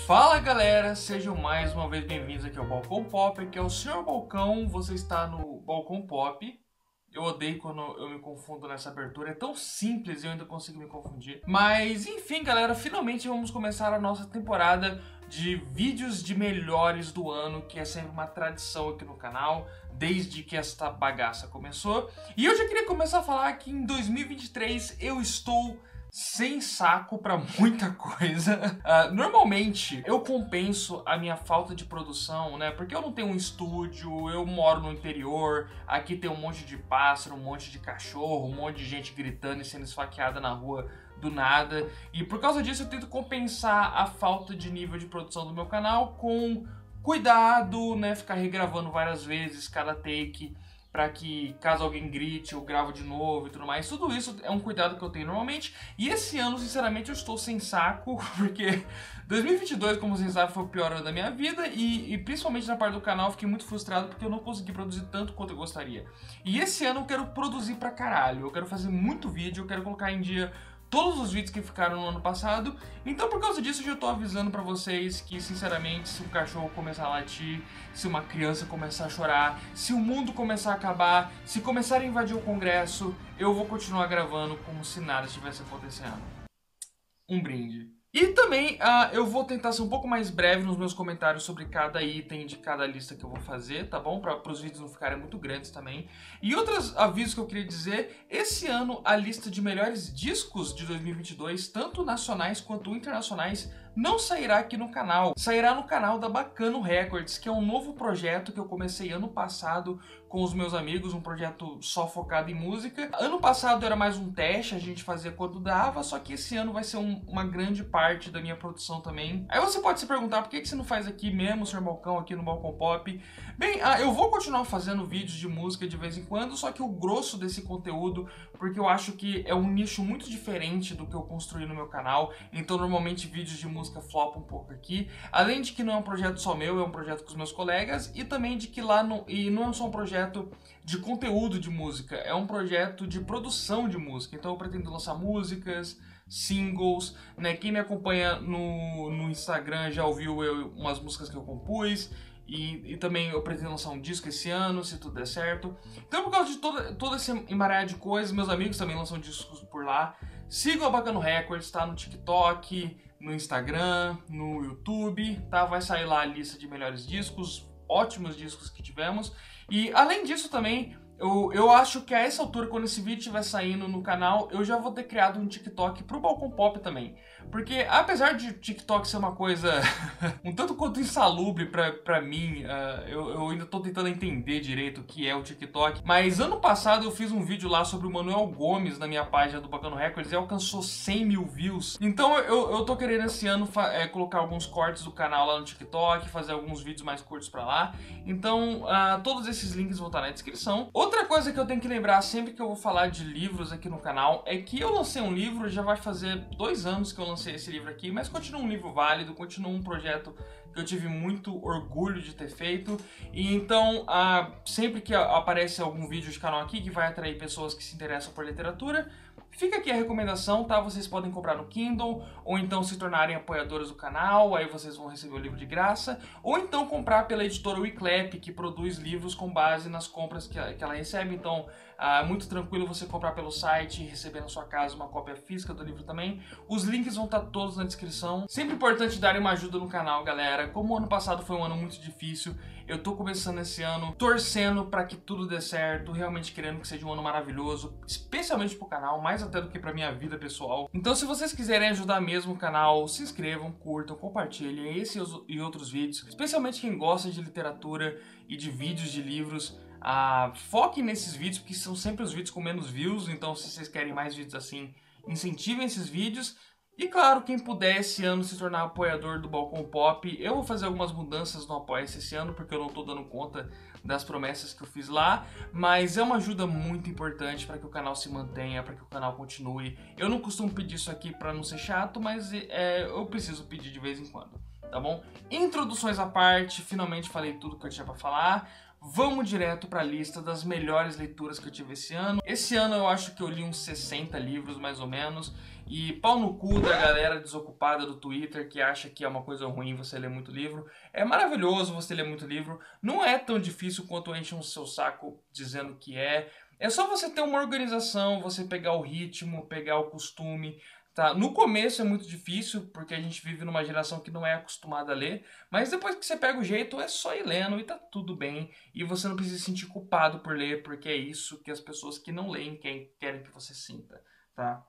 Fala galera, sejam mais uma vez bem-vindos aqui ao Balcão Pop, aqui é o Sr. Balcão, você está no Balcão Pop. Eu odeio quando eu me confundo nessa abertura, é tão simples e eu ainda consigo me confundir. Mas enfim galera, finalmente vamos começar a nossa temporada de vídeos de melhores do ano, que é sempre uma tradição aqui no canal, desde que esta bagaça começou. E eu já queria começar a falar que em 2023 eu estou sem saco pra muita coisa. Normalmente eu compenso a minha falta de produção, né? Porque eu não tenho um estúdio, eu moro no interior, aqui tem um monte de pássaro, um monte de cachorro, um monte de gente gritando e sendo esfaqueada na rua do nada. E por causa disso eu tento compensar a falta de nível de produção do meu canal com cuidado, né? Ficar regravando várias vezes cada take, para que caso alguém grite, eu gravo de novo e tudo mais. Tudo isso é um cuidado que eu tenho normalmente. E esse ano, sinceramente, eu estou sem saco, porque 2022, como vocês sabem, foi o pior ano da minha vida. E principalmente na parte do canal, eu fiquei muito frustrado porque eu não consegui produzir tanto quanto eu gostaria. E esse ano eu quero produzir pra caralho. Eu quero fazer muito vídeo, eu quero colocar em dia todos os vídeos que ficaram no ano passado. Então por causa disso eu já tô avisando pra vocês que, sinceramente, se um cachorro começar a latir, se uma criança começar a chorar, se o mundo começar a acabar, se começar a invadir o Congresso, eu vou continuar gravando como se nada estivesse acontecendo. Um brinde. E também eu vou tentar ser um pouco mais breve nos meus comentários sobre cada item de cada lista que eu vou fazer, tá bom? Para os vídeos não ficarem muito grandes também. E outros avisos que eu queria dizer: esse ano a lista de melhores discos de 2022, tanto nacionais quanto internacionais, não sairá aqui no canal. Sairá no canal da Bacano Records, que é um novo projeto que eu comecei ano passado com os meus amigos, um projeto só focado em música. Ano passado era mais um teste, a gente fazia quando dava, só que esse ano vai ser uma grande parte da minha produção também. Aí você pode se perguntar, por que você não faz aqui mesmo, Sr. Balcão, aqui no Balcão Pop? Bem, eu vou continuar fazendo vídeos de música de vez em quando, só que o grosso desse conteúdo, porque eu acho que é um nicho muito diferente do que eu construí no meu canal, então normalmente vídeos de música flopam um pouco aqui. Além de que não é um projeto só meu, é um projeto com os meus colegas, e também de que lá não é só um projeto de conteúdo de música, é um projeto de produção de música. Então eu pretendo lançar músicas, singles, né? Quem me acompanha no Instagram já ouviu umas músicas que eu compus. E também eu pretendo lançar um disco esse ano, se tudo der certo. Então por causa de toda essa emaranhada de coisas, meus amigos também lançam discos por lá. Sigam a Bacano Records, tá? No TikTok, no Instagram, no YouTube, tá? Vai sair lá a lista de melhores discos, ótimos discos que tivemos. E além disso também, eu acho que a essa altura, quando esse vídeo estiver saindo no canal, eu já vou ter criado um TikTok pro Balcão Pop também. Porque apesar de TikTok ser uma coisa um tanto quanto insalubre pra mim, eu ainda tô tentando entender direito o que é o TikTok. Mas ano passado eu fiz um vídeo lá sobre o Manuel Gomes na minha página do Bacano Records e alcançou 100 mil views. Então eu tô querendo esse ano colocar alguns cortes do canal lá no TikTok, fazer alguns vídeos mais curtos pra lá. Então todos esses links vão estar na descrição. Outra coisa que eu tenho que lembrar sempre que eu vou falar de livros aqui no canal é que eu lancei um livro, já vai fazer 2 anos que eu lancei esse livro aqui, mas continua um livro válido, continua um projeto que eu tive muito orgulho de ter feito. E então, sempre que aparece algum vídeo de canal aqui que vai atrair pessoas que se interessam por literatura, fica aqui a recomendação, tá? Vocês podem comprar no Kindle, ou então se tornarem apoiadores do canal, aí vocês vão receber o livro de graça, ou então comprar pela editora Wiclap, que produz livros com base nas compras que ela recebe. Então, é muito tranquilo você comprar pelo site e receber na sua casa uma cópia física do livro também. Os links vão estar todos na descrição. Sempre importante darem uma ajuda no canal, galera. Como o ano passado foi um ano muito difícil, eu tô começando esse ano torcendo para que tudo dê certo, realmente querendo que seja um ano maravilhoso, especialmente pro canal, mais até do que pra minha vida pessoal. Então se vocês quiserem ajudar mesmo o canal, se inscrevam, curtam, compartilhem esse e outros vídeos, especialmente quem gosta de literatura e de vídeos de livros. Foquem nesses vídeos, porque são sempre os vídeos com menos views, então se vocês querem mais vídeos assim, incentivem esses vídeos. E claro, quem puder esse ano se tornar apoiador do Balcão Pop, eu vou fazer algumas mudanças no Apoia-se esse ano, porque eu não tô dando conta das promessas que eu fiz lá, mas é uma ajuda muito importante para que o canal se mantenha, para que o canal continue. Eu não costumo pedir isso aqui para não ser chato, mas eu preciso pedir de vez em quando, tá bom? Introduções à parte, finalmente falei tudo que eu tinha para falar. vamos direto para a lista das melhores leituras que eu tive esse ano. Esse ano eu acho que eu li uns 60 livros, mais ou menos. E pau no cu da galera desocupada do Twitter que acha que é uma coisa ruim você ler muito livro. É maravilhoso você ler muito livro. Não é tão difícil quanto enchem o seu saco dizendo que é. É só você ter uma organização, você pegar o ritmo, pegar o costume. Tá, no começo é muito difícil, porque a gente vive numa geração que não é acostumada a ler, mas depois que você pega o jeito, é só ir lendo e tá tudo bem, e você não precisa se sentir culpado por ler, porque é isso que as pessoas que não leem querem que você sinta, tá?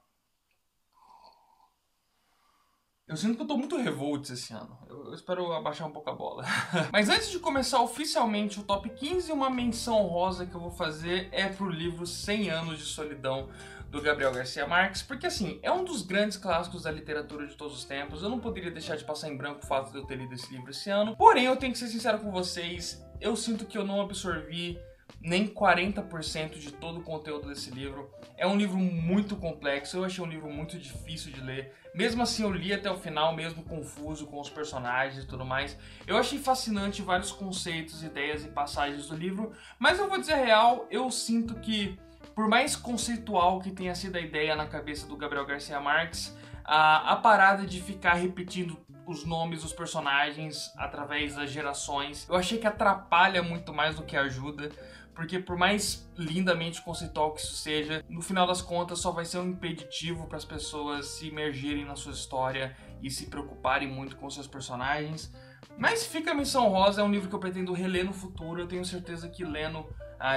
Eu sinto que eu tô muito revolts esse ano. Eu espero abaixar um pouco a bola. Mas antes de começar oficialmente o top 15, uma menção honrosa que eu vou fazer é pro livro 100 Anos de Solidão, do Gabriel Garcia Marques, porque assim, é um dos grandes clássicos da literatura de todos os tempos. Eu não poderia deixar de passar em branco o fato de eu ter lido esse livro esse ano. Porém, eu tenho que ser sincero com vocês, eu sinto que eu não absorvi nem 40% de todo o conteúdo desse livro. É um livro muito complexo, eu achei um livro muito difícil de ler. Mesmo assim, eu li até o final, mesmo confuso com os personagens e tudo mais. Eu achei fascinante vários conceitos, ideias e passagens do livro, mas eu vou dizer a real, eu sinto que, por mais conceitual que tenha sido a ideia na cabeça do Gabriel Garcia Marques, a parada de ficar repetindo os nomes dos personagens através das gerações, eu achei que atrapalha muito mais do que ajuda, porque por mais lindamente conceitual que isso seja, no final das contas só vai ser um impeditivo para as pessoas se imergirem na sua história e se preocuparem muito com seus personagens. Mas fica a menção rosa, é um livro que eu pretendo reler no futuro. Eu tenho certeza que lendo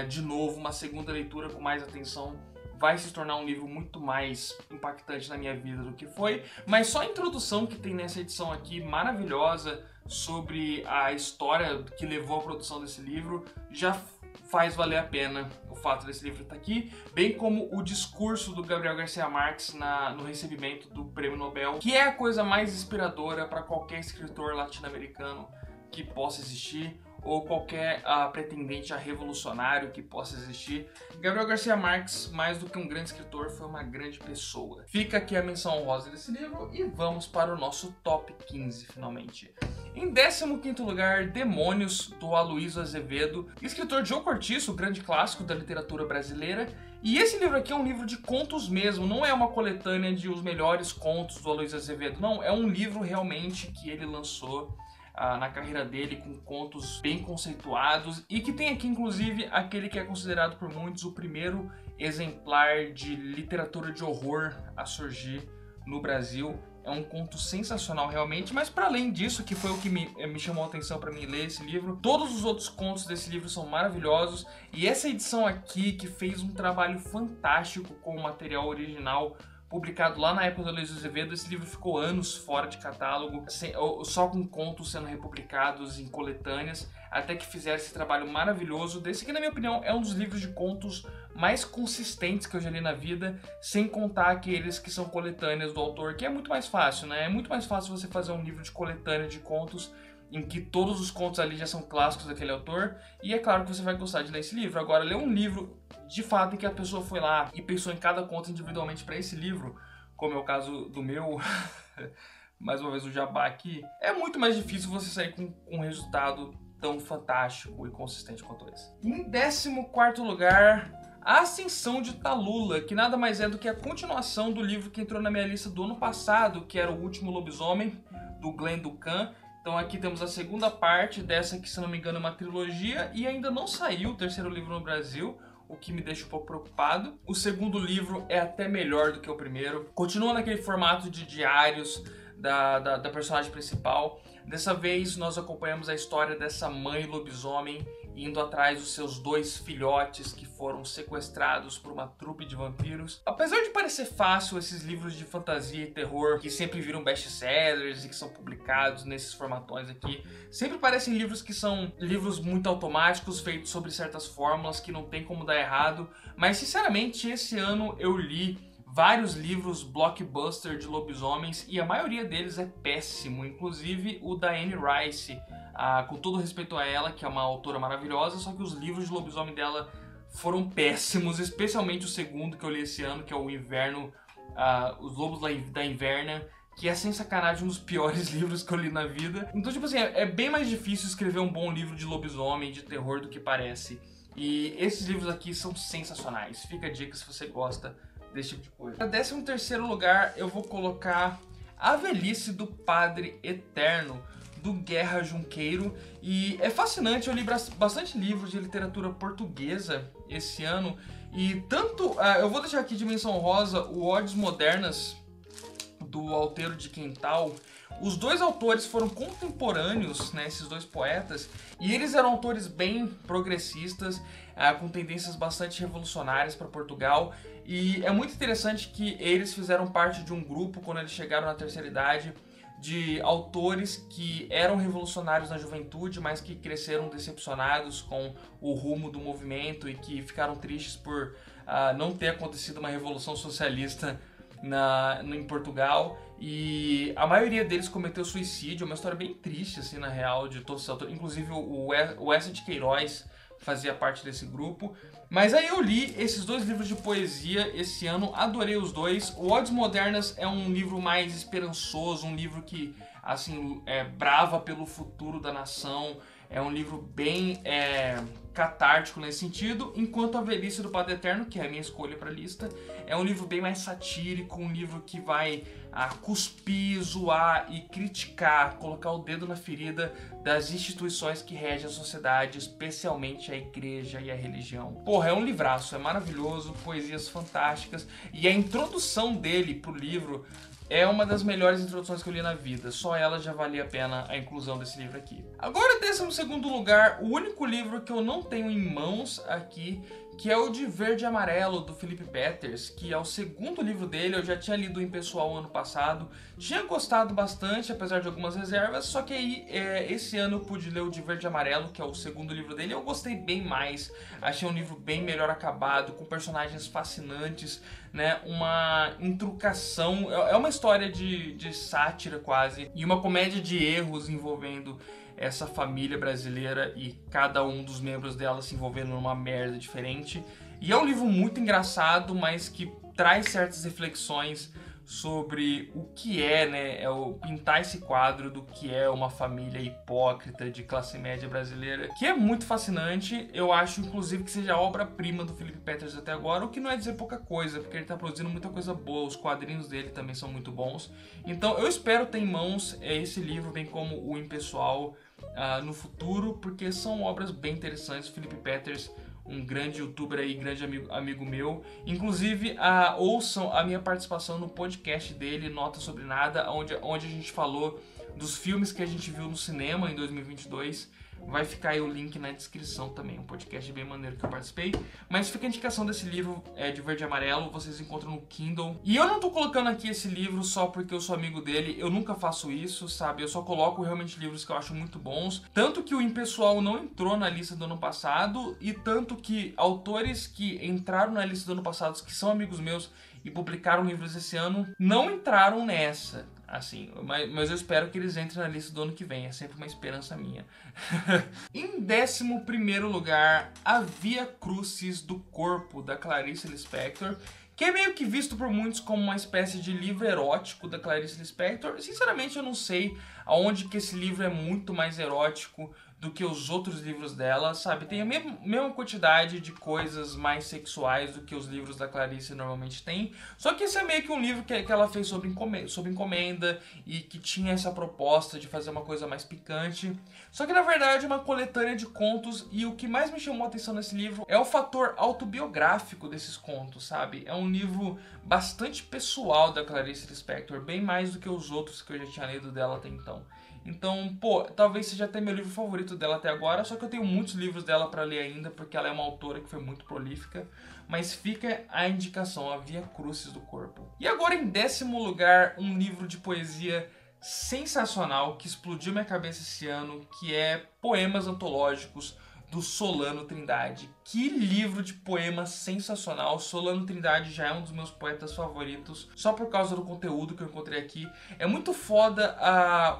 de novo, uma segunda leitura com mais atenção, vai se tornar um livro muito mais impactante na minha vida do que foi. Mas só a introdução que tem nessa edição aqui, maravilhosa, sobre a história que levou à produção desse livro, já faz valer a pena o fato desse livro estar aqui, bem como o discurso do Gabriel Garcia Marques no recebimento do Prêmio Nobel, que é a coisa mais inspiradora para qualquer escritor latino-americano que possa existir, ou qualquer pretendente a revolucionário que possa existir. Gabriel Garcia Marques, mais do que um grande escritor, foi uma grande pessoa. Fica aqui a menção honrosa desse livro e vamos para o nosso top 15, finalmente. Em 15º lugar, Demônios, do Aloysio Azevedo, escritor de O Cortiço, o grande clássico da literatura brasileira. E esse livro aqui é um livro de contos mesmo, não é uma coletânea de os melhores contos do Aloysio Azevedo, não, é um livro realmente que ele lançou na carreira dele, com contos bem conceituados, e que tem aqui inclusive aquele que é considerado por muitos o primeiro exemplar de literatura de horror a surgir no Brasil. É um conto sensacional realmente, mas para além disso, que foi o que me chamou a atenção para mim ler esse livro, todos os outros contos desse livro são maravilhosos, e essa edição aqui, que fez um trabalho fantástico com o material original, publicado lá na época do Aloysio Azevedo, esse livro ficou anos fora de catálogo, só com contos sendo republicados em coletâneas, até que fizeram esse trabalho maravilhoso desse que, na minha opinião, é um dos livros de contos mais consistentes que eu já li na vida, sem contar aqueles que são coletâneas do autor, que é muito mais fácil, né? É muito mais fácil você fazer um livro de coletânea de contos em que todos os contos ali já são clássicos daquele autor, e é claro que você vai gostar de ler esse livro. Agora, ler um livro de fato em que a pessoa foi lá e pensou em cada conto individualmente para esse livro, como é o caso do meu, mais uma vez o jabá aqui, é muito mais difícil você sair com um resultado tão fantástico e consistente quanto esse. Em 14º lugar, A Ascensão de Tallulah, que nada mais é do que a continuação do livro que entrou na minha lista do ano passado, que era O Último Lobisomem, do Glenn Duncan. Então aqui temos a segunda parte dessa, que se não me engano é uma trilogia, e ainda não saiu o terceiro livro no Brasil, o que me deixa um pouco preocupado. O segundo livro é até melhor do que o primeiro, continua naquele formato de diários da personagem principal. Dessa vez nós acompanhamos a história dessa mãe lobisomem indo atrás dos seus 2 filhotes que foram sequestrados por uma trupe de vampiros. Apesar de parecer fácil esses livros de fantasia e terror que sempre viram best-sellers e que são publicados nesses formatões aqui, sempre parecem livros que são livros muito automáticos, feitos sobre certas fórmulas que não tem como dar errado, mas sinceramente esse ano eu li vários livros blockbuster de lobisomens e a maioria deles é péssimo, inclusive o da Anne Rice, com todo respeito a ela, que é uma autora maravilhosa, só que os livros de lobisomem dela foram péssimos, especialmente o segundo que eu li esse ano, que é o Inverno, Os Lobos da Inverna, que é, sem sacanagem, um dos piores livros que eu li na vida. Então, tipo assim, é bem mais difícil escrever um bom livro de lobisomem, de terror, do que parece. E esses livros aqui são sensacionais. Fica a dica se você gosta desse tipo de coisa. Para 13º lugar, eu vou colocar A Velhice do Padre Eterno, do Guerra Junqueiro. E é fascinante, eu li bastante livros de literatura portuguesa esse ano. E tanto, eu vou deixar aqui de menção honrosa o Odes Modernas, do Alteiro de Quental. Os dois autores foram contemporâneos, né, esses dois poetas, e eles eram autores bem progressistas, com tendências bastante revolucionárias para Portugal. E é muito interessante que eles fizeram parte de um grupo, quando eles chegaram na terceira idade, de autores que eram revolucionários na juventude, mas que cresceram decepcionados com o rumo do movimento e que ficaram tristes por não ter acontecido uma revolução socialista em Portugal. E a maioria deles cometeu suicídio, uma história bem triste, assim, na real, de todos os autores. Inclusive o Eça de Queiroz fazia parte desse grupo. Mas aí eu li esses dois livros de poesia esse ano, adorei os dois. O Odes Modernas é um livro mais esperançoso, um livro que, assim, brava pelo futuro da nação. É um livro bem catártico nesse sentido, enquanto A Velhice do Padre Eterno, que é a minha escolha para a lista, é um livro bem mais satírico, um livro que vai cuspir, zoar e criticar, colocar o dedo na ferida das instituições que regem a sociedade, especialmente a igreja e a religião. Porra, é um livraço, é maravilhoso, poesias fantásticas, e a introdução dele pro livro é uma das melhores introduções que eu li na vida. Só ela já valia a pena a inclusão desse livro aqui. Agora, 12º lugar, o único livro que eu não tenho em mãos aqui, que é o de Verde e Amarelo, do Philip Peters, que é o segundo livro dele. Eu já tinha lido em pessoal ano passado, tinha gostado bastante, apesar de algumas reservas, só que aí esse ano eu pude ler o de Verde e Amarelo, que é o segundo livro dele, e eu gostei bem mais, achei um livro bem melhor acabado, com personagens fascinantes, né, uma intrucação, é uma história de sátira quase, e uma comédia de erros envolvendo essa família brasileira e cada um dos membros dela se envolvendo numa merda diferente. E é um livro muito engraçado, mas que traz certas reflexões sobre o que é, né, pintar esse quadro do que é uma família hipócrita de classe média brasileira, que é muito fascinante. Eu acho, inclusive, que seja a obra-prima do Philip Peters até agora, o que não é dizer pouca coisa, porque ele está produzindo muita coisa boa, os quadrinhos dele também são muito bons. Então eu espero ter em mãos esse livro, bem como o Impessoal, no futuro, porque são obras bem interessantes. Philip Peters, um grande youtuber aí, grande amigo meu. Inclusive, ouçam a minha participação no podcast dele, Nota Sobre Nada, onde a gente falou dos filmes que a gente viu no cinema em 2022. Vai ficar aí o link na descrição também, um podcast bem maneiro que eu participei. Mas fica a indicação desse livro de Verde e Amarelo, vocês encontram no Kindle. E eu não tô colocando aqui esse livro só porque eu sou amigo dele, eu nunca faço isso, sabe? Eu só coloco realmente livros que eu acho muito bons. Tanto que o Impessoal não entrou na lista do ano passado, e tanto que autores que entraram na lista do ano passado, que são amigos meus e publicaram livros esse ano, não entraram nessa. Assim, mas eu espero que eles entrem na lista do ano que vem, é sempre uma esperança minha. Em 11º lugar, A Via Crucis do Corpo, da Clarice Lispector, que é meio que visto por muitos como uma espécie de livro erótico da Clarice Lispector. Sinceramente, eu não sei aonde que esse livro é muito mais erótico do que os outros livros dela, sabe? Tem a mesma quantidade de coisas mais sexuais do que os livros da Clarice normalmente têm. Só que esse é meio que um livro que ela fez sobre encomenda e que tinha essa proposta de fazer uma coisa mais picante. Só que na verdade é uma coletânea de contos, e o que mais me chamou a atenção nesse livro é o fator autobiográfico desses contos, sabe? É um livro bastante pessoal da Clarice Lispector, bem mais do que os outros que eu já tinha lido dela até então. Então, pô, talvez seja até meu livro favorito dela até agora, só que eu tenho muitos livros dela pra ler ainda, porque ela é uma autora que foi muito prolífica. Mas fica a indicação, A Via Crucis do Corpo. E agora, em 10º lugar, um livro de poesia sensacional que explodiu minha cabeça esse ano, que é Poemas Antológicos, do Solano Trindade. Que livro de poema sensacional. Solano Trindade já é um dos meus poetas favoritos, só por causa do conteúdo que eu encontrei aqui. É muito foda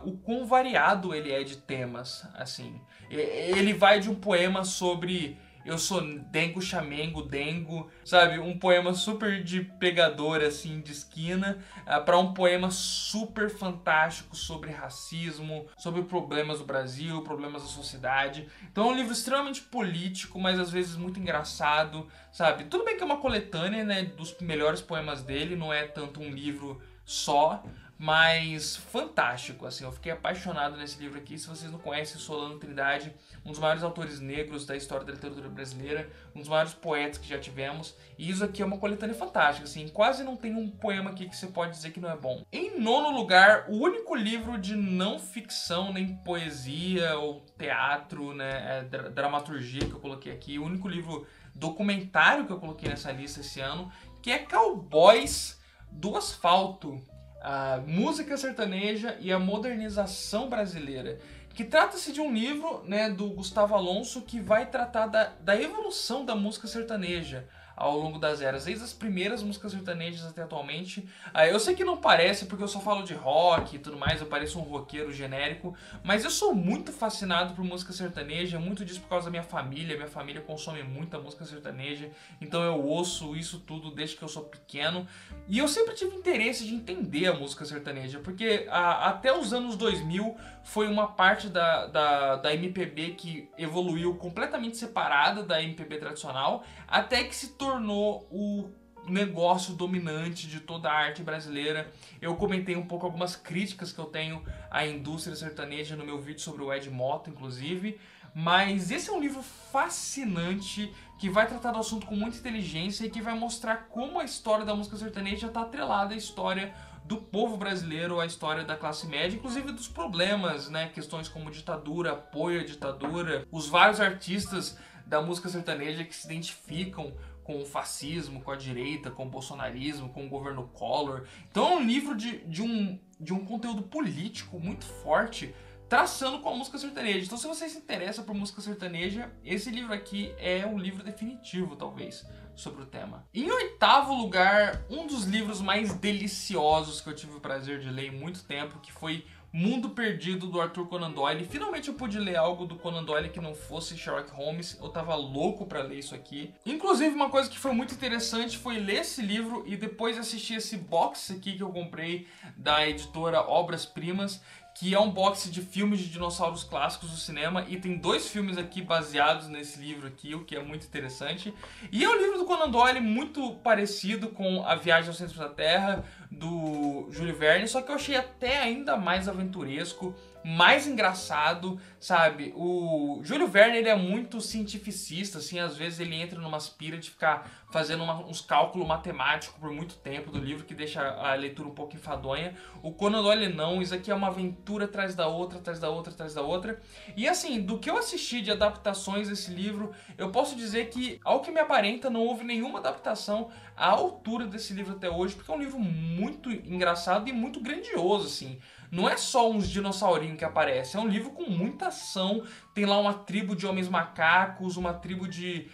o quão variado ele é de temas, assim. Ele vai de um poema sobre... Eu sou dengo, chamengo, dengo, sabe? Um poema super de pegador, assim, de esquina, para um poema super fantástico sobre racismo, sobre problemas do Brasil, problemas da sociedade. Então é um livro extremamente político, mas às vezes muito engraçado, sabe? Tudo bem que é uma coletânea, né, dos melhores poemas dele, não é tanto um livro só, mas fantástico, assim, eu fiquei apaixonado nesse livro aqui. Se vocês não conhecem, Solano Trindade, um dos maiores autores negros da história da literatura brasileira, um dos maiores poetas que já tivemos, e isso aqui é uma coletânea fantástica, assim, quase não tem um poema aqui que você pode dizer que não é bom. Em nono lugar, o único livro de não ficção, nem poesia ou teatro, né, dramaturgia que eu coloquei aqui, o único livro documentário que eu coloquei nessa lista esse ano, que é Cowboys do Asfalto, a música sertaneja e a modernização brasileira, que trata-se de um livro, né, do Gustavo Alonso, que vai tratar da evolução da música sertaneja ao longo das eras, desde as primeiras músicas sertanejas até atualmente. Eu sei que não parece, porque eu só falo de rock e tudo mais, eu pareço um roqueiro genérico, mas eu sou muito fascinado por música sertaneja, muito disso por causa da minha família consome muita música sertaneja, então eu ouço isso tudo desde que eu sou pequeno, e eu sempre tive interesse de entender a música sertaneja, porque até os anos 2000 foi uma parte da MPB que evoluiu completamente separada da MPB tradicional, até que se tornou o negócio dominante de toda a arte brasileira. Eu comentei um pouco algumas críticas que eu tenho à indústria sertaneja no meu vídeo sobre o Ed Mota, inclusive, mas esse é um livro fascinante que vai tratar do assunto com muita inteligência e que vai mostrar como a história da música sertaneja está atrelada à história do povo brasileiro, à história da classe média, inclusive dos problemas, né, questões como ditadura, apoio à ditadura, os vários artistas da música sertaneja que se identificam com o fascismo, com a direita, com o bolsonarismo, com o governo Collor. Então é um livro de um conteúdo político muito forte, traçando com a música sertaneja. Então se você se interessa por música sertaneja, esse livro aqui é um livro definitivo, talvez, sobre o tema. Em oitavo lugar, um dos livros mais deliciosos que eu tive o prazer de ler em muito tempo, que foi Mundo Perdido, do Arthur Conan Doyle. Finalmente eu pude ler algo do Conan Doyle que não fosse Sherlock Holmes. Eu tava louco pra ler isso aqui. Inclusive, uma coisa que foi muito interessante foi ler esse livro e depois assistir esse box aqui que eu comprei da editora Obras Primas, que é um box de filmes de dinossauros clássicos do cinema, e tem 2 filmes aqui baseados nesse livro aqui, o que é muito interessante. E é um livro do Conan Doyle muito parecido com A Viagem ao Centro da Terra, do Júlio Verne, só que eu achei até ainda mais aventuresco, mais engraçado, sabe? O Júlio Verne, ele é muito cientificista, assim, às vezes ele entra numa aspira de ficar fazendo uns cálculos matemáticos por muito tempo do livro, que deixa a leitura um pouco enfadonha. O Conan Doyle não, isso aqui é uma aventura atrás da outra, atrás da outra, atrás da outra. E assim, do que eu assisti de adaptações desse livro, eu posso dizer que, ao que me aparenta, não houve nenhuma adaptação à altura desse livro até hoje, porque é um livro muito engraçado e muito grandioso, assim. Não é só uns dinossaurinhos que aparecem, é um livro com muita ação. Tem lá uma tribo de homens macacos, uma tribo de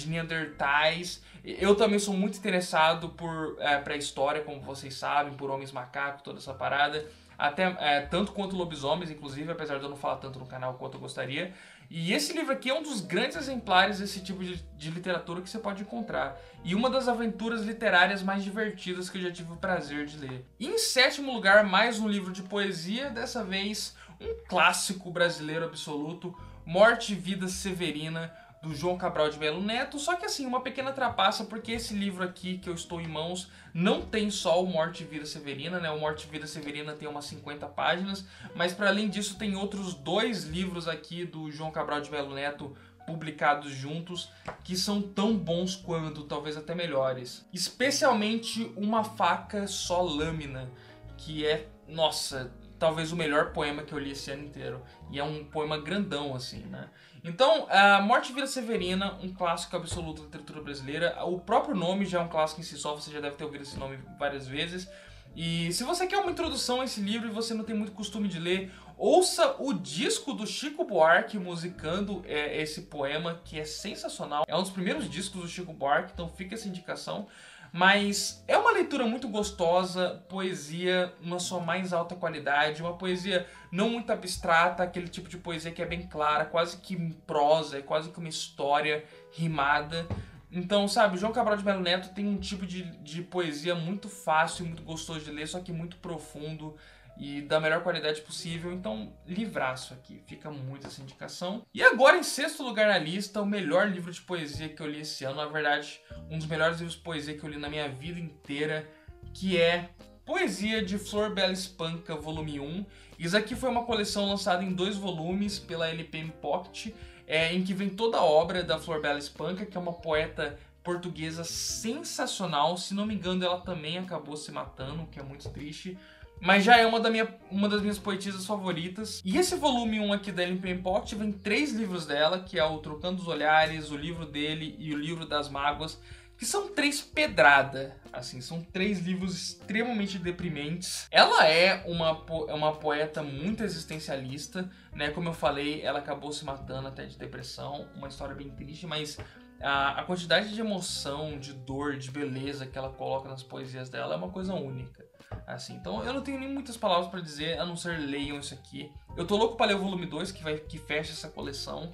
Neandertais. Eu também sou muito interessado por pré-história, como vocês sabem, por homens macacos, toda essa parada. Até tanto quanto lobisomens, inclusive, apesar de eu não falar tanto no canal quanto eu gostaria. E esse livro aqui é um dos grandes exemplares desse tipo de literatura que você pode encontrar. E uma das aventuras literárias mais divertidas que eu já tive o prazer de ler. E em sétimo lugar, mais um livro de poesia, dessa vez um clássico brasileiro absoluto, Morte e Vida Severina, do João Cabral de Melo Neto. Só que assim, uma pequena trapaça, porque esse livro aqui que eu estou em mãos não tem só o Morte e Vida Severina, né? O Morte e Vida Severina tem umas 50 páginas, mas para além disso tem outros 2 livros aqui do João Cabral de Melo Neto publicados juntos, que são tão bons quanto, talvez até melhores. Especialmente Uma Faca Só Lâmina, que é, nossa, talvez o melhor poema que eu li esse ano inteiro. E é um poema grandão, assim, né? Então, Morte e Vida Severina, um clássico absoluto da literatura brasileira. O próprio nome já é um clássico em si só, você já deve ter ouvido esse nome várias vezes. E se você quer uma introdução a esse livro e você não tem muito costume de ler, ouça o disco do Chico Buarque musicando esse poema, que é sensacional. É um dos primeiros discos do Chico Buarque, então fica essa indicação. Mas é uma leitura muito gostosa, poesia na sua mais alta qualidade, uma poesia não muito abstrata, aquele tipo de poesia que é bem clara, quase que em prosa, é quase que uma história rimada. Então, sabe, João Cabral de Melo Neto tem um tipo de poesia muito fácil, muito gostoso de ler, só que muito profundo e da melhor qualidade possível. Então, livraço aqui, fica muito essa indicação. E agora, em sexto lugar na lista, o melhor livro de poesia que eu li esse ano, na verdade, um dos melhores livros de poesia que eu li na minha vida inteira, que é Poesia de Flor Bela Espanca, volume 1. Isso aqui foi uma coleção lançada em 2 volumes pela LPM Pocket, em que vem toda a obra da Flor Bela Espanca, que é uma poeta portuguesa sensacional. Se não me engano, ela também acabou se matando, o que é muito triste. Mas já é uma das minhas poetisas favoritas. E esse volume 1 aqui da LPM Pocket vem 3 livros dela, que é o Trocando os Olhares, o livro dele e o livro das Mágoas, que são 3 pedrada, assim, são 3 livros extremamente deprimentes. Ela é uma poeta muito existencialista, né? Como eu falei, ela acabou se matando até de depressão, uma história bem triste, mas a quantidade de emoção, de dor, de beleza que ela coloca nas poesias dela é uma coisa única. Assim, então eu não tenho nem muitas palavras pra dizer, a não ser leiam isso aqui. Eu tô louco pra ler o volume 2, que fecha essa coleção,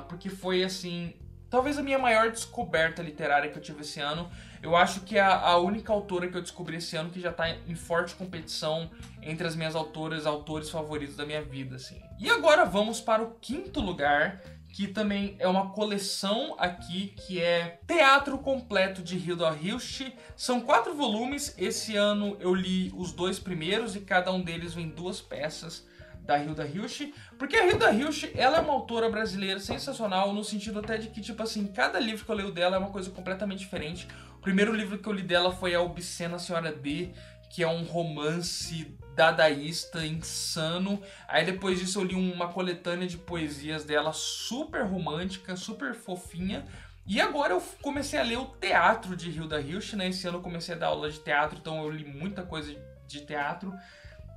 porque foi, assim, talvez a minha maior descoberta literária que eu tive esse ano. Eu acho que é a única autora que eu descobri esse ano que já tá em forte competição entre as minhas autores favoritos da minha vida, assim. E agora vamos para o quinto lugar, que também é uma coleção aqui, que é Teatro Completo de Hilda Hilst. São 4 volumes, esse ano eu li os 2 primeiros e cada um deles vem 2 peças da Hilda Hilst, porque a Hilda Hilst, ela é uma autora brasileira sensacional, no sentido até de que, tipo assim, cada livro que eu leio dela é uma coisa completamente diferente. O primeiro livro que eu li dela foi A Obscena Senhora D, que é um romance dadaísta, insano. Aí depois disso eu li uma coletânea de poesias dela super romântica, super fofinha. E agora eu comecei a ler o teatro de Hilda Hilst, né? Esse ano eu comecei a dar aula de teatro, então eu li muita coisa de teatro.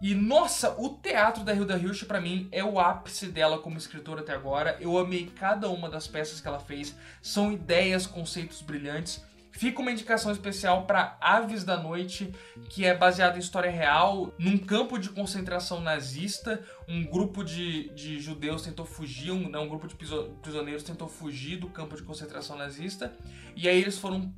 E, nossa, o teatro da Hilda Hilst, pra mim, é o ápice dela como escritora até agora. Eu amei cada uma das peças que ela fez. São ideias, conceitos brilhantes. Fica uma indicação especial para Aves da Noite, que é baseado em história real. Num campo de concentração nazista, um grupo de judeus tentou fugir, um grupo de prisioneiros tentou fugir do campo de concentração nazista. E aí eles foram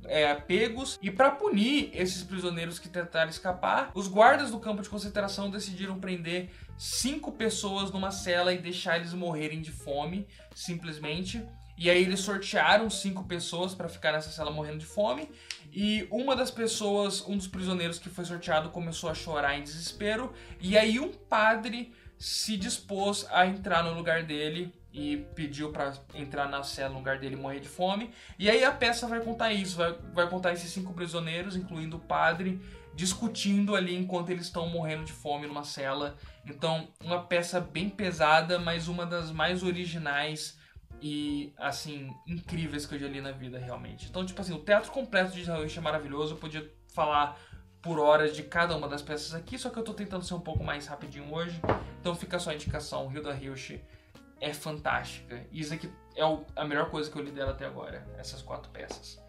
pegos. E para punir esses prisioneiros que tentaram escapar, os guardas do campo de concentração decidiram prender 5 pessoas numa cela e deixar eles morrerem de fome, simplesmente. E aí eles sortearam 5 pessoas para ficar nessa cela morrendo de fome. E uma das pessoas, um dos prisioneiros que foi sorteado, começou a chorar em desespero. E aí um padre se dispôs a entrar no lugar dele e pediu para entrar na cela no lugar dele e morrer de fome. E aí a peça vai contar isso, vai contar esses 5 prisioneiros, incluindo o padre, discutindo ali enquanto eles estão morrendo de fome numa cela. Então, uma peça bem pesada, mas uma das mais originais e, assim, incríveis que eu já li na vida, realmente. Então, tipo assim, o teatro completo de Hilda Hilst é maravilhoso. Eu podia falar por horas de cada uma das peças aqui, só que eu tô tentando ser um pouco mais rapidinho hoje. Então fica só a indicação, Hilda Hilst é fantástica. E isso aqui é a melhor coisa que eu li dela até agora, essas 4 peças.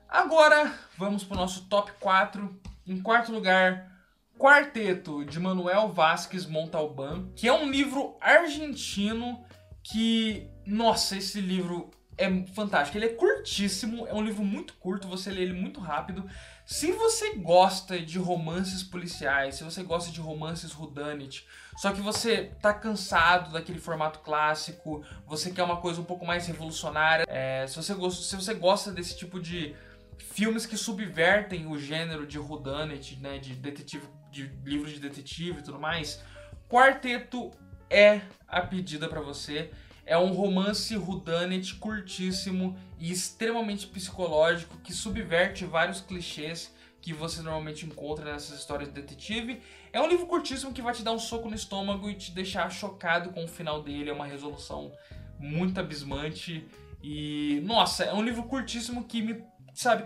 Agora, vamos pro nosso top 4. Em quarto lugar, Quarteto, de Manuel Vázquez Montalbán, que é um livro argentino que, nossa, esse livro é fantástico. Ele é curtíssimo, é um livro muito curto, você lê ele muito rápido. Se você gosta de romances policiais, se você gosta de romances whodunit, só que você tá cansado daquele formato clássico, você quer uma coisa um pouco mais revolucionária, se você gosta desse tipo de filmes que subvertem o gênero de whodunit, né, de detetive, de livros de detetive e tudo mais, Quarteto é a pedida pra você. É um romance whodunit curtíssimo e extremamente psicológico que subverte vários clichês que você normalmente encontra nessas histórias de detetive. É um livro curtíssimo que vai te dar um soco no estômago e te deixar chocado com o final dele. É uma resolução muito abismante e, nossa, é um livro curtíssimo que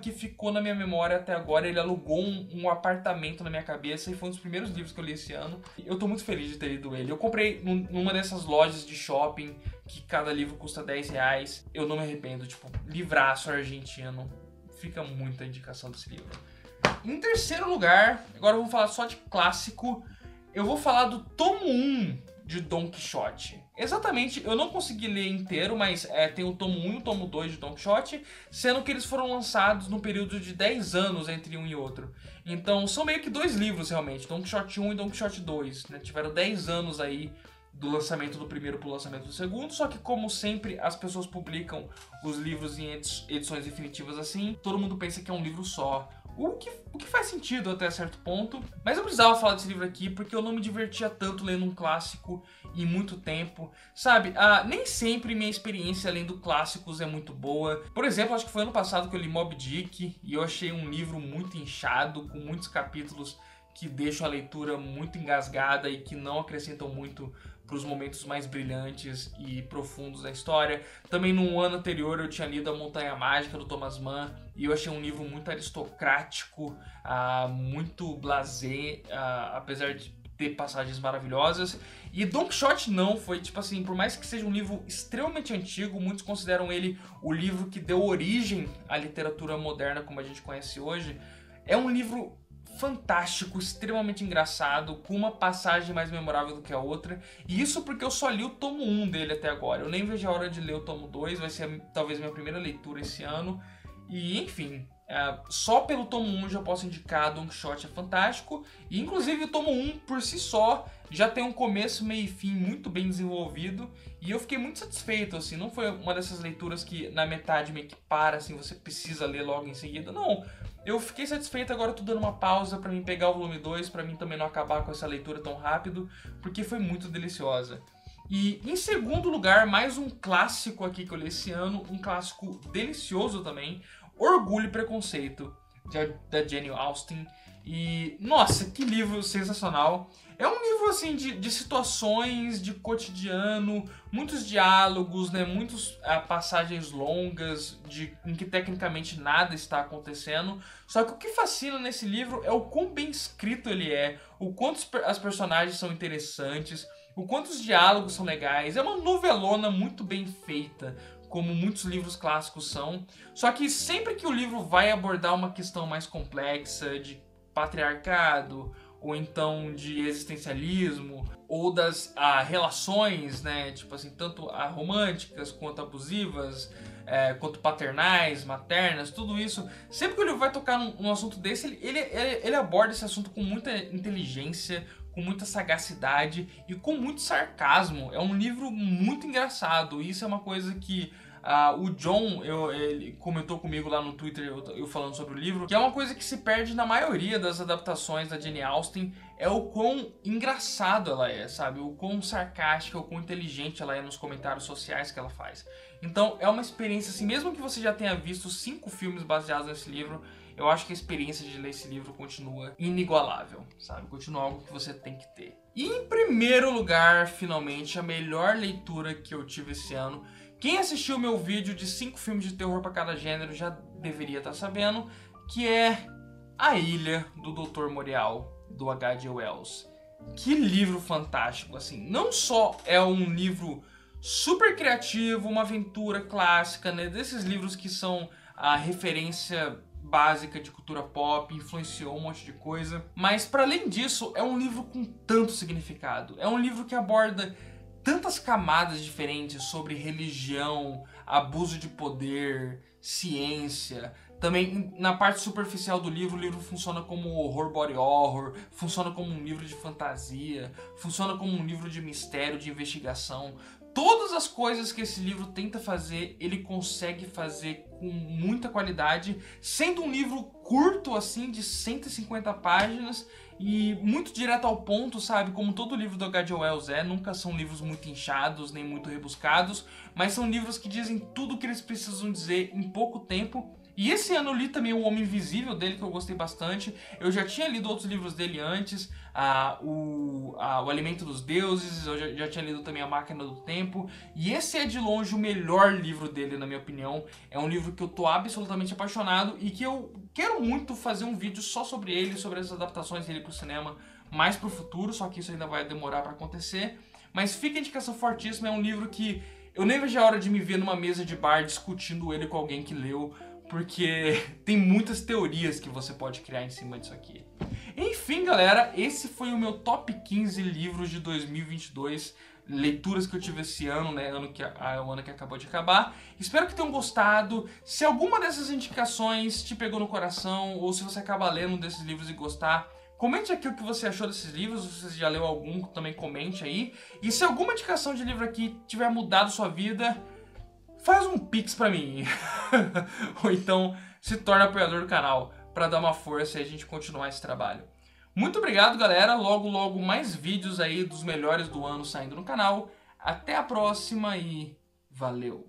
que ficou na minha memória até agora. Ele alugou um apartamento na minha cabeça e foi um dos primeiros livros que eu li esse ano. Eu tô muito feliz de ter lido ele. Eu comprei numa dessas lojas de shopping que cada livro custa R$10. Eu não me arrependo, tipo, livraço argentino. fica muito a indicação desse livro. Em terceiro lugar, agora vamos falar só de clássico, eu vou falar do tomo 1 de Don Quixote. Exatamente, eu não consegui ler inteiro, mas tem o tomo 1 e o tomo 2 de Don Quixote, sendo que eles foram lançados no período de 10 anos entre um e outro. Então são meio que 2 livros realmente, Don Quixote 1 e Don Quixote 2, né? Tiveram 10 anos aí do lançamento do primeiro para o lançamento do segundo, só que como sempre as pessoas publicam os livros em edições definitivas assim, todo mundo pensa que é um livro só. O que faz sentido até certo ponto, mas eu precisava falar desse livro aqui porque eu não me divertia tanto lendo um clássico em muito tempo, sabe? Nem sempre minha experiência lendo clássicos é muito boa. Por exemplo, acho que foi ano passado que eu li Moby Dick e eu achei um livro muito inchado, com muitos capítulos que deixam a leitura muito engasgada e que não acrescentam muito para os momentos mais brilhantes e profundos da história. Também no ano anterior eu tinha lido A Montanha Mágica, do Thomas Mann, e eu achei um livro muito aristocrático, muito blasé, apesar de ter passagens maravilhosas. E Don Quixote não, foi tipo assim, por mais que seja um livro extremamente antigo, muitos consideram ele o livro que deu origem à literatura moderna como a gente conhece hoje. É um livro fantástico, extremamente engraçado, com uma passagem mais memorável do que a outra. E isso porque eu só li o tomo 1 dele até agora. Eu nem vejo a hora de ler o tomo 2, vai ser talvez minha primeira leitura esse ano. E enfim, só pelo tomo 1 já posso indicar Don Quixote é fantástico. E inclusive o tomo 1 por si só já tem um começo, meio e fim muito bem desenvolvido. E eu fiquei muito satisfeito, assim, não foi uma dessas leituras que na metade meio que para, assim, você precisa ler logo em seguida. Não, eu fiquei satisfeito, agora eu tô dando uma pausa pra mim pegar o volume 2, pra mim também não acabar com essa leitura tão rápido, porque foi muito deliciosa. E em segundo lugar, mais um clássico aqui que eu li esse ano, um clássico delicioso também, Orgulho e Preconceito, da Jane Austen. E, nossa, que livro sensacional. É um livro, assim, de situações, de cotidiano, muitos diálogos, né, muitas passagens longas, em que tecnicamente nada está acontecendo. Só que o que fascina nesse livro é o quão bem escrito ele é, o quanto as personagens são interessantes, o quanto os diálogos são legais. É uma novelona muito bem feita, como muitos livros clássicos são. Só que sempre que o livro vai abordar uma questão mais complexa, de patriarcado, ou então de existencialismo, ou das relações, né, tipo assim, tanto românticas quanto abusivas, quanto paternais, maternas, tudo isso. Sempre que o livro vai tocar num assunto desse, ele aborda esse assunto com muita inteligência, com muita sagacidade e com muito sarcasmo. É um livro muito engraçado, e isso é uma coisa que o John ele comentou comigo lá no Twitter, eu falando sobre o livro, que é uma coisa que se perde na maioria das adaptações da Jane Austen, é o quão engraçado ela é, sabe? O quão sarcástica, o quão inteligente ela é nos comentários sociais que ela faz. Então é uma experiência, assim, mesmo que você já tenha visto 5 filmes baseados nesse livro, eu acho que a experiência de ler esse livro continua inigualável, sabe? Continua algo que você tem que ter. E em primeiro lugar, finalmente, a melhor leitura que eu tive esse ano. Quem assistiu o meu vídeo de 5 filmes de terror para cada gênero já deveria estar sabendo, que é A Ilha do Dr. Moreau, do H.G. Wells. Que livro fantástico, assim. Não só é um livro super criativo, uma aventura clássica, né? Desses livros que são a referência básica de cultura pop, influenciou um monte de coisa. Mas, para além disso, é um livro com tanto significado. É um livro que aborda tantas camadas diferentes sobre religião, abuso de poder, ciência. Também, na parte superficial do livro, o livro funciona como horror body horror, funciona como um livro de fantasia, funciona como um livro de mistério, de investigação. Todas as coisas que esse livro tenta fazer, ele consegue fazer com muita qualidade, sendo um livro curto, assim, de 150 páginas e muito direto ao ponto, sabe? Como todo livro do H.G. Wells nunca são livros muito inchados, nem muito rebuscados, mas são livros que dizem tudo o que eles precisam dizer em pouco tempo. E esse ano eu li também O Homem Invisível dele, que eu gostei bastante. Eu já tinha lido outros livros dele antes, o Alimento dos Deuses, eu já tinha lido também A Máquina do Tempo. E esse é de longe o melhor livro dele, na minha opinião. É um livro que eu tô absolutamente apaixonado e que eu quero muito fazer um vídeo só sobre ele, sobre as adaptações dele pro cinema, mais pro futuro, só que isso ainda vai demorar pra acontecer. Mas fica a indicação fortíssima, é um livro que eu nem vejo a hora de me ver numa mesa de bar discutindo ele com alguém que leu, porque tem muitas teorias que você pode criar em cima disso aqui. Enfim, galera, esse foi o meu top 15 livros de 2022, leituras que eu tive esse ano, né, o ano que acabou de acabar. Espero que tenham gostado. Se alguma dessas indicações te pegou no coração, ou se você acaba lendo um desses livros e gostar, comente aqui o que você achou desses livros, se você já leu algum, também comente aí. E se alguma indicação de livro aqui tiver mudado sua vida, faz um pix pra mim. Ou então se torna apoiador do canal pra dar uma força e a gente continuar esse trabalho. Muito obrigado, galera. Logo mais vídeos aí dos melhores do ano saindo no canal. Até a próxima e valeu!